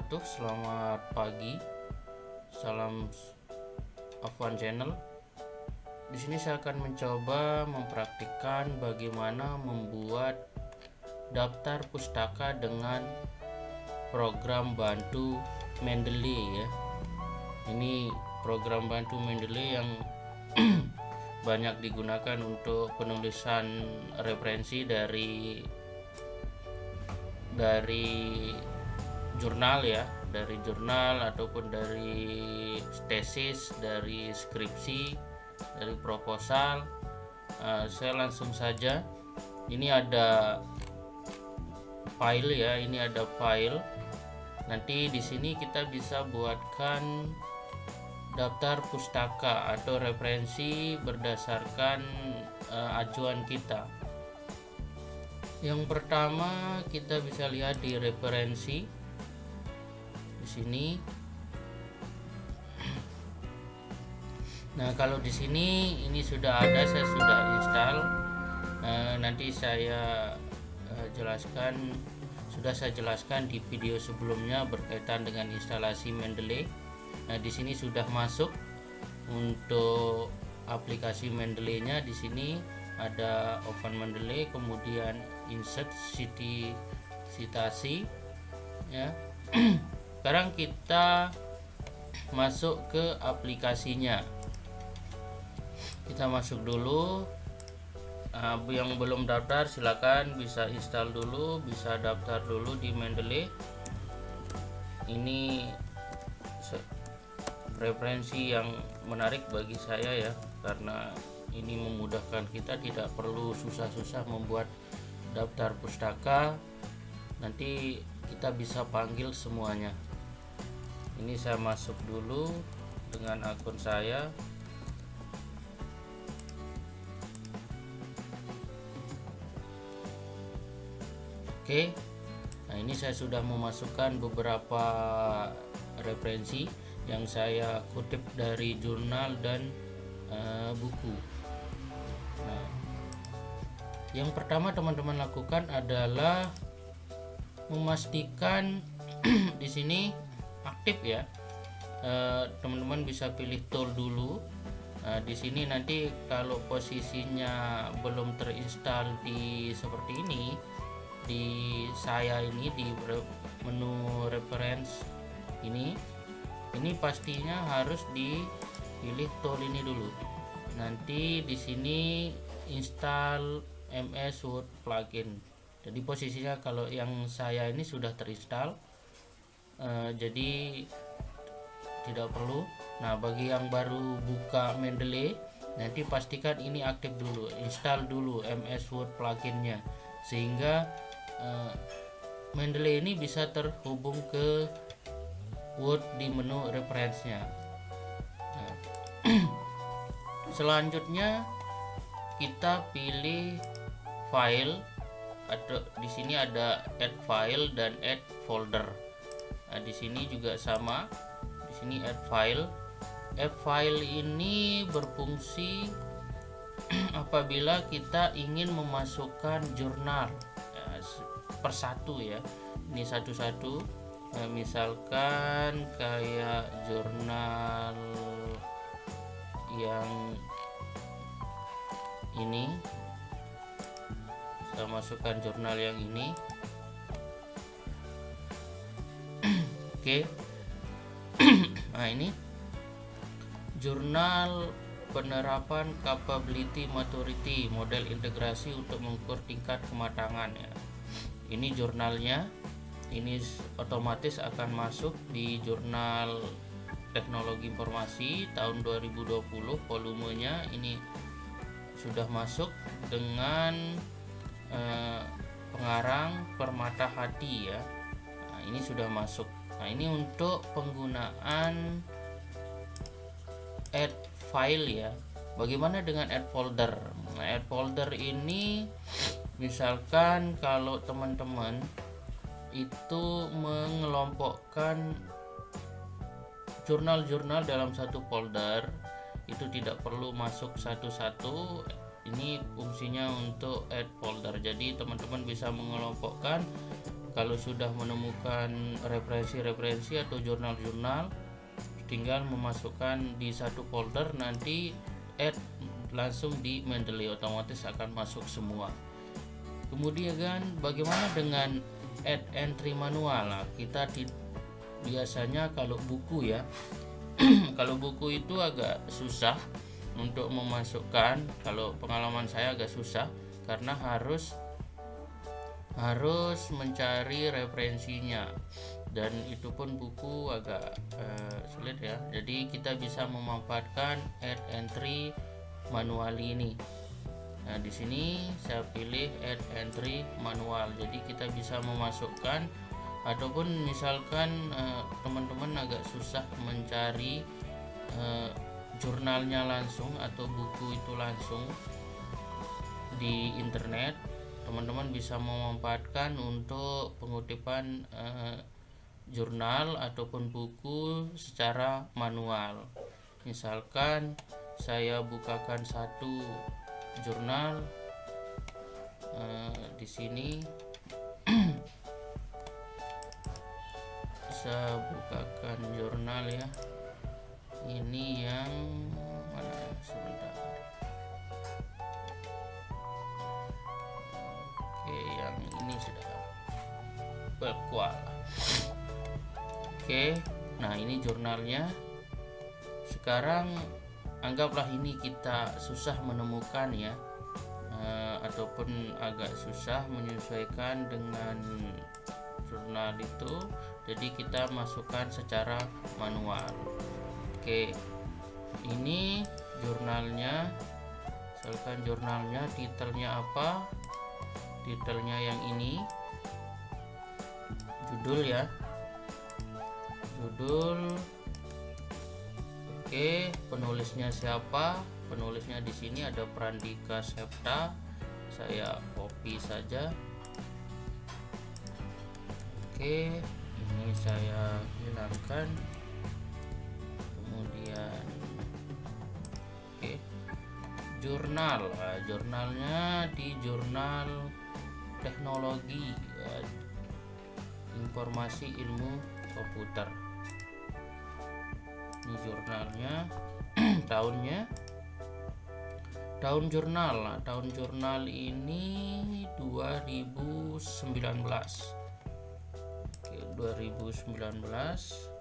wabarakatuh. Selamat pagi. Salam Afwan Channel. Di sini saya akan mencoba mempraktikkan bagaimana membuat daftar pustaka dengan program bantu Mendeley ya. Ini program bantu Mendeley yang banyak digunakan untuk penulisan referensi dari jurnal ya, dari jurnal ataupun dari tesis, dari skripsi, dari proposal. Saya langsung saja, ini ada file ya, ini ada file. Nanti di sini kita bisa buatkan daftar pustaka atau referensi berdasarkan acuan kita. Yang pertama kita bisa lihat di referensi di sini. Nah, kalau di sini ini sudah ada, saya sudah install. Nanti saya jelaskan, sudah saya jelaskan di video sebelumnya berkaitan dengan instalasi Mendeley. Nah, di sini sudah masuk untuk aplikasi Mendeley-nya. Di sini ada Open Mendeley, kemudian insert citasi ya. Sekarang kita masuk ke aplikasinya. Kita masuk dulu. Yang belum daftar silakan bisa install dulu, bisa daftar dulu di Mendeley. Ini referensi yang menarik bagi saya ya, karena ini memudahkan kita, tidak perlu susah-susah membuat daftar pustaka. Nanti kita bisa panggil semuanya. Ini saya masuk dulu dengan akun saya. Oke. Nah, ini saya sudah memasukkan beberapa referensi yang saya kutip dari jurnal dan buku. Nah, yang pertama teman-teman lakukan adalah memastikan di sini aktif ya. Teman-teman bisa pilih tool dulu. Di sini nanti kalau posisinya belum terinstall di seperti ini, di saya ini di menu reference ini pastinya harus dipilih tool ini dulu. Nanti di sini install MS Word plugin. Jadi posisinya kalau yang saya ini sudah terinstall, jadi tidak perlu. Nah, bagi yang baru buka Mendeley, nanti pastikan ini aktif dulu, install dulu MS Word pluginnya, sehingga Mendeley ini bisa terhubung ke Word di menu referensinya. Nah, selanjutnya kita pilih file, atau di sini ada add file dan add folder. Nah, di sini juga sama. Di sini add file. Add file ini berfungsi apabila kita ingin memasukkan jurnal persatu ya. Ini satu-satu. Misalkan kayak jurnal yang ini, saya masukkan jurnal yang ini. Oke. Nah, ini jurnal penerapan capability maturity model integrasi untuk mengukur tingkat kematangan ya. Ini jurnalnya, ini otomatis akan masuk di jurnal teknologi informasi tahun 2020. Volumenya ini sudah masuk dengan pengarang Permata Hati ya. Nah, ini sudah masuk. Nah, ini untuk penggunaan add file ya. Bagaimana dengan add folder? Nah, add folder ini misalkan kalau teman-teman itu mengelompokkan jurnal-jurnal dalam satu folder, itu tidak perlu masuk satu-satu. Ini fungsinya untuk add folder. Jadi teman-teman bisa mengelompokkan kalau sudah menemukan referensi-referensi atau jurnal-jurnal, tinggal memasukkan di satu folder, nanti add langsung di Mendeley, otomatis akan masuk semua. Kemudian bagaimana dengan add entry manual? Nah, kita biasanya kalau buku ya kalau buku itu agak susah untuk memasukkan. Kalau pengalaman saya agak susah karena harus mencari referensinya, dan itu pun buku agak sulit ya. Jadi kita bisa memanfaatkan add entry manual ini. Nah, di sini saya pilih add entry manual. Jadi kita bisa memasukkan, ataupun misalkan teman-teman agak susah mencari jurnalnya langsung atau buku itu langsung di internet, teman-teman bisa memanfaatkan untuk pengutipan jurnal ataupun buku secara manual. Misalkan saya bukakan satu jurnal di sini saya bukakan jurnal ya, ini yang mana, sebentar. Oke, yang ini sudah berkual. Oke, nah ini jurnalnya. Sekarang anggaplah ini kita susah menemukan ya, ataupun agak susah menyesuaikan dengan jurnal itu, jadi kita masukkan secara manual. Oke, ini jurnalnya, misalkan jurnalnya titelnya apa, titelnya yang ini, judul ya, judul. Oke, penulisnya siapa? Penulisnya di sini ada Prandika Septa. Saya copy saja. Oke, ini saya hilangkan. Kemudian oke, jurnal. Nah, jurnalnya di jurnal teknologi, informasi ilmu komputer. Ini jurnalnya. tahun jurnal. Nah, tahun jurnal ini 2019. Oke, 2019.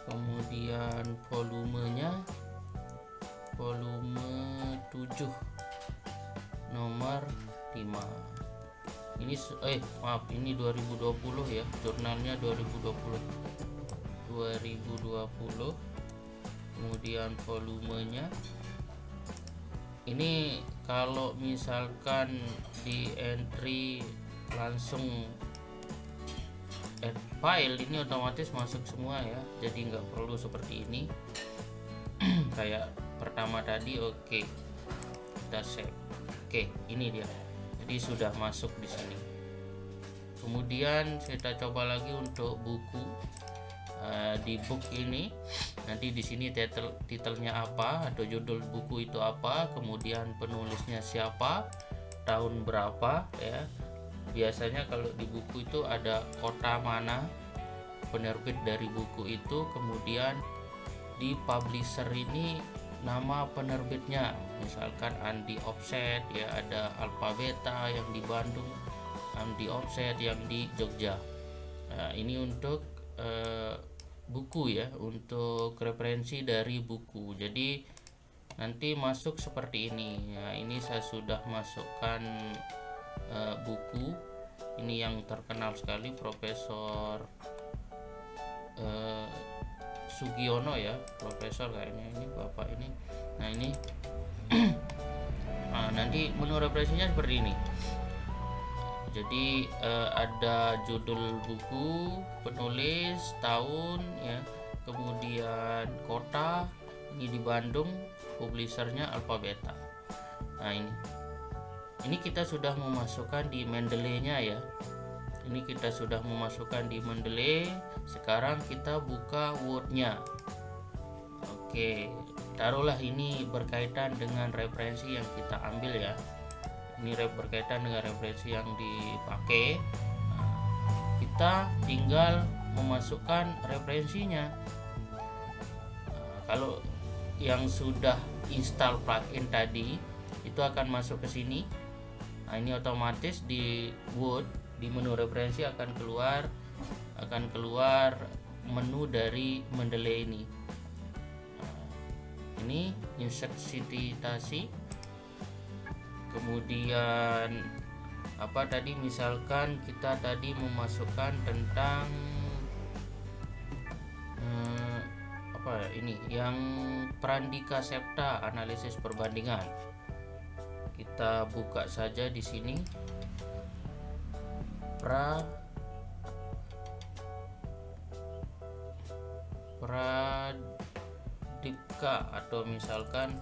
Kemudian volumenya volume 7 nomor 5. Ini maaf, ini 2020 ya, jurnalnya 2020. Kemudian volumenya ini, kalau misalkan di entry langsung add file, ini otomatis masuk semua ya, jadi nggak perlu seperti ini kayak pertama tadi. Oke, kita save. Oke, ini dia, jadi sudah masuk di sini. Kemudian kita coba lagi untuk buku. Di book ini nanti di sini titelnya apa atau judul buku itu apa, kemudian penulisnya siapa, tahun berapa ya. Biasanya kalau di buku itu ada kota mana, penerbit dari buku itu, kemudian di publisher ini nama penerbitnya, misalkan Andi Offset ya, ada Alphabeta yang di Bandung, Andi Offset yang di Jogja. Nah, ini untuk buku ya, untuk referensi dari buku. Jadi nanti masuk seperti ini ya. Ini saya sudah masukkan buku ini yang terkenal sekali, Profesor Sugiono ya, profesor kayaknya ini bapak ini. Nah ini nah, nanti menu referensinya seperti ini. Jadi ada judul buku, penulis, tahun ya, kemudian kota, ini di Bandung, publishernya Alphabeta. Nah ini kita sudah memasukkan di Mendeley-nya ya. Ini kita sudah memasukkan di Mendeley. Sekarang kita buka Word-nya. Oke, taruhlah ini berkaitan dengan referensi yang kita ambil ya. Ini berkaitan dengan referensi yang dipakai. kita tinggal memasukkan referensinya. Kalau yang sudah install plugin tadi itu akan masuk ke sini. Nah, ini otomatis di Word di menu referensi akan keluar menu dari Mendeley ini. Nah, ini insert citasi, kemudian apa tadi, misalkan kita tadi memasukkan tentang ini yang Prandika Septa analisis perbandingan. Kita buka saja di sini Pradipka, atau misalkan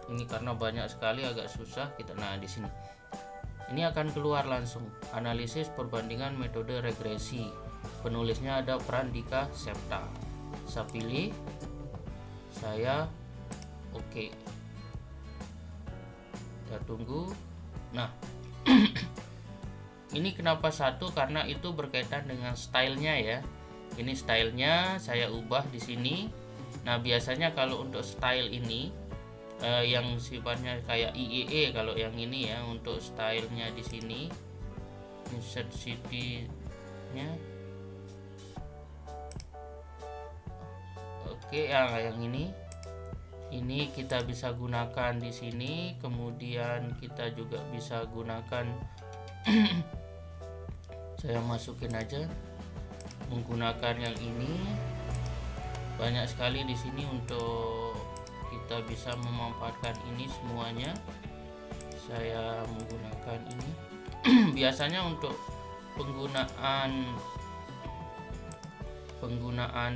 ini karena banyak sekali agak susah kita. Nah, di sini ini akan keluar langsung analisis perbandingan metode regresi, penulisnya ada Prandika Septa. Saya pilih, saya oke. Kita tunggu. Nah, ini kenapa satu, karena itu berkaitan dengan stylenya ya. Ini stylenya saya ubah di sini. Nah, biasanya kalau untuk style ini yang sifatnya kayak IEE, kalau yang ini ya, untuk stylenya di sini insert city-nya oke, yang ini kita bisa gunakan di sini. Kemudian kita juga bisa gunakan saya masukin aja menggunakan yang ini. Banyak sekali di sini untuk kita bisa memanfaatkan ini semuanya. Saya menggunakan ini. Biasanya untuk penggunaan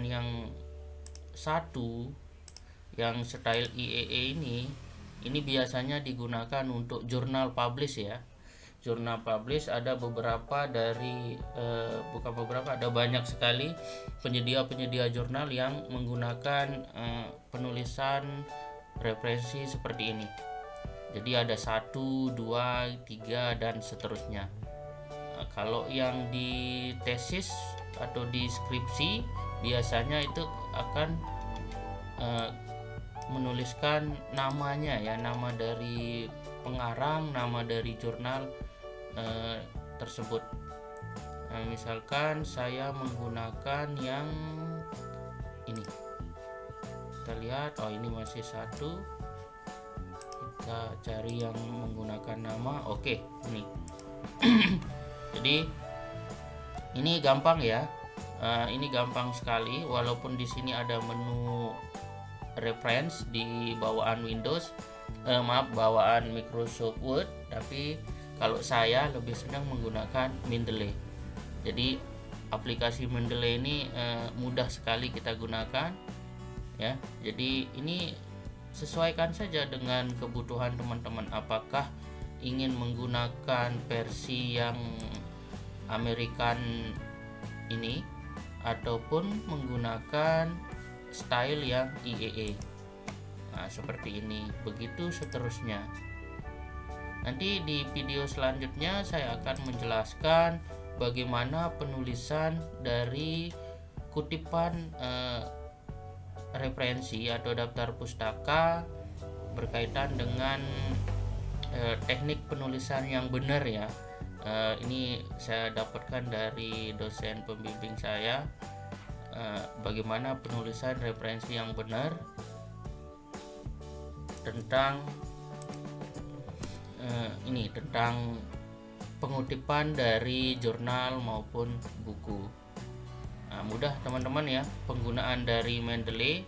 yang satu, yang style IEE ini biasanya digunakan untuk jurnal publish ya. Jurnal publish ada beberapa dari ada banyak sekali penyedia jurnal yang menggunakan penulisan referensi seperti ini. Jadi ada 1, 2, 3 dan seterusnya. Nah, kalau yang di tesis atau di skripsi biasanya itu akan menuliskan namanya ya, nama dari pengarang, nama dari jurnal tersebut. Nah, misalkan saya menggunakan yang ini, kita lihat, oh ini masih satu, kita cari yang menggunakan nama. Oke, ini jadi ini gampang ya. Ini gampang sekali, walaupun di sini ada menu reference di bawaan bawaan Microsoft Word, tapi kalau saya lebih senang menggunakan Mendeley. Jadi aplikasi Mendeley ini mudah sekali kita gunakan ya. Jadi ini sesuaikan saja dengan kebutuhan teman-teman, apakah ingin menggunakan versi yang American ini ataupun menggunakan style yang IEE. Nah, seperti ini, begitu seterusnya. Nanti di video selanjutnya saya akan menjelaskan bagaimana penulisan dari kutipan referensi atau daftar pustaka berkaitan dengan teknik penulisan yang benar ya. Ini saya dapatkan dari dosen pembimbing saya, bagaimana penulisan referensi yang benar tentang tentang pengutipan dari jurnal maupun buku. Nah, mudah teman-teman ya penggunaan dari Mendeley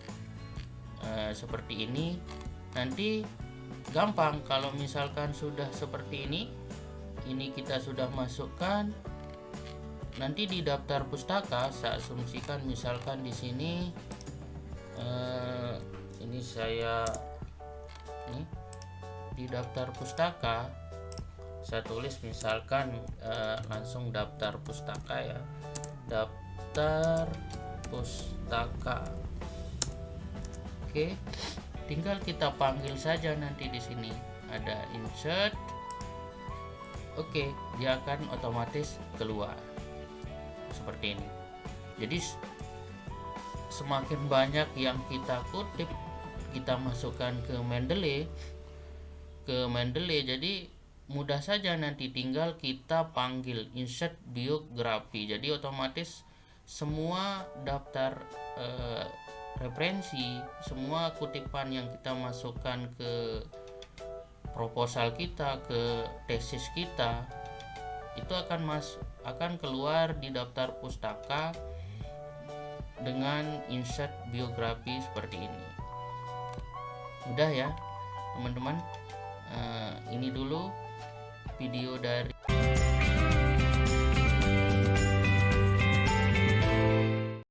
seperti ini. Nanti gampang kalau misalkan sudah seperti ini kita sudah masukkan. Nanti di daftar pustaka saya asumsikan misalkan di sini ini saya di daftar pustaka saya tulis misalkan langsung daftar pustaka ya, daftar pustaka. Oke, tinggal kita panggil saja, nanti di sini ada insert. Oke, dia akan otomatis keluar. seperti ini. Jadi semakin banyak yang kita kutip, kita masukkan ke Mendeley, jadi mudah saja nanti tinggal kita panggil insert biografi. Jadi otomatis semua daftar referensi, semua kutipan yang kita masukkan ke proposal kita, ke tesis kita, itu akan keluar di daftar pustaka dengan insert biografi seperti ini. Mudah ya teman-teman. Ini dulu video dari